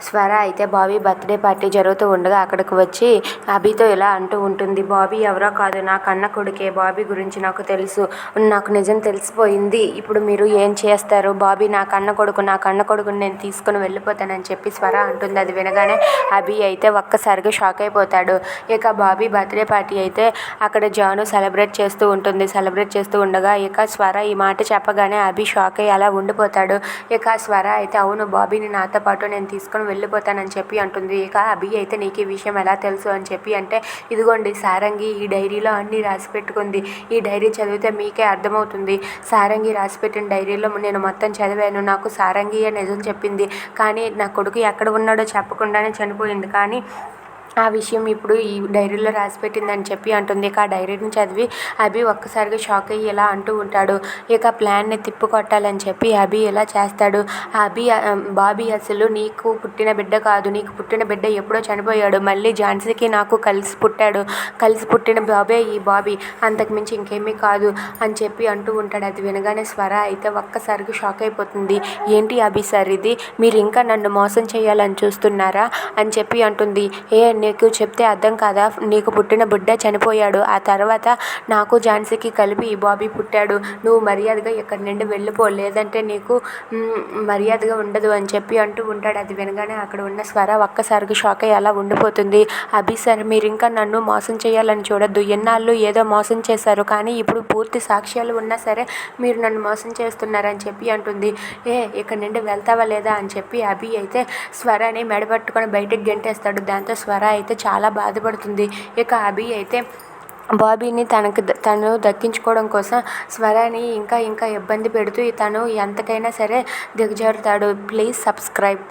స్వర అయితే Bobby birthday party జరుగుతూ ఉండగా అక్కడికి వచ్చి అభితో ఇలా అంటూ ఉంటుంది. బాబీ ఎవరో కాదు, నా కన్న కొడుకే. బాబీ గురించి నాకు తెలుసు, నాకు నిజం తెలిసిపోయింది. ఇప్పుడు మీరు ఏం చేస్తారు? బాబీ నా కన్న కొడుకు, నా కన్న కొడుకుని నేను తీసుకుని వెళ్ళిపోతానని చెప్పి స్వర అంటుంది. అది వినగానే అభి అయితే ఒక్కసారిగా షాక్ అయిపోతాడు. ఇక బాబీ బర్త్డే పార్టీ అయితే అక్కడ జాను సెలబ్రేట్ చేస్తూ ఉంటుంది. సెలబ్రేట్ చేస్తూ ఉండగా ఇక స్వర ఈ మాట చెప్పగానే అభి షాక్ అయ్యి అలా ఉండిపోతాడు. ఇక స్వర అయితే అవును, బాబీని నాతో పాటు నేను తీసుకొని వెళ్ళిపోతానని చెప్పి అంటుంది. ఇక అభి అయితే నీకు ఈ విషయం ఎలా తెలుసు అని చెప్పి అంటే, ఇదిగోండి సారంగి ఈ డైరీలో అన్నీ రాసి పెట్టుకుంది. ఈ డైరీ చదివితే మీకే అర్థమవుతుంది. సారంగి రాసిపెట్టిన డైరీలో నేను మొత్తం చదివాను. నాకు సారంగియే నిజం చెప్పింది. కానీ నా కొడుకు ఎక్కడ ఉన్నాడో చెప్పకుండానే చనిపోయింది. కానీ ఆ విషయం ఇప్పుడు ఈ డైరీలో రాసిపెట్టిందని చెప్పి అంటుంది. ఇక ఆ డైరీని చదివి అభి ఒక్కసారిగా షాక్ అయ్యి ఇలా అంటూ ఉంటాడు. ఇక ప్లాన్ని తిప్పికొట్టాలని చెప్పి అభి ఇలా చేస్తాడు. బాబీ అసలు నీకు పుట్టిన బిడ్డ కాదు, నీకు పుట్టిన బిడ్డ ఎప్పుడో చనిపోయాడు. మళ్ళీ ఝాన్సీకి నాకు కలిసి పుట్టాడు. కలిసి పుట్టిన బాబే ఈ బాబీ, అంతకుమించి ఇంకేమీ కాదు అని చెప్పి అంటూ ఉంటాడు. అది వినగానే స్వర అయితే ఒక్కసారిగా షాక్ అయిపోతుంది. ఏంటి అభి సార్ ఇది, మీరు ఇంకా నన్ను మోసం చేయాలని చూస్తున్నారా అని చెప్పి అంటుంది. నీకు చెప్తే అర్థం కాదా? నీకు పుట్టిన బిడ్డ చనిపోయాడు. ఆ తర్వాత నాకు ఝాన్సీకి కలిపి ఈ బాబీ పుట్టాడు. నువ్వు మర్యాదగా ఇక్కడి నుండి వెళ్ళిపో, లేదంటే నీకు మర్యాదగా ఉండదు అని చెప్పి అంటూ ఉంటాడు. అది వినగానే అక్కడ ఉన్న స్వర ఒక్కసారిగా షాక్ అయ్యి అలా ఉండిపోతుంది. అభి సార్ మీరు ఇంకా నన్ను మోసం చేయాలని చూడొద్దు. ఎన్నాళ్ళు ఏదో మోసం చేశారు, కానీ ఇప్పుడు పూర్తి సాక్ష్యాలు ఉన్నా సరే మీరు నన్ను మోసం చేస్తున్నారని చెప్పి అంటుంది. ఇక్కడి నుండి వెళ్తావా లేదా అని చెప్పి అభి అయితే స్వరని మెడపట్టుకొని బయటకు గెంటేస్తాడు. దాంతో స్వర అయితే చాలా బాధపడుతుంది. ఇక అభి అయితే బాబీని తను దక్కించుకోవడం కోసం స్వరాని ఇంకా ఇబ్బంది పెడుతూ తను ఎంతకైనా సరే దిగజారుతాడు. Please subscribe.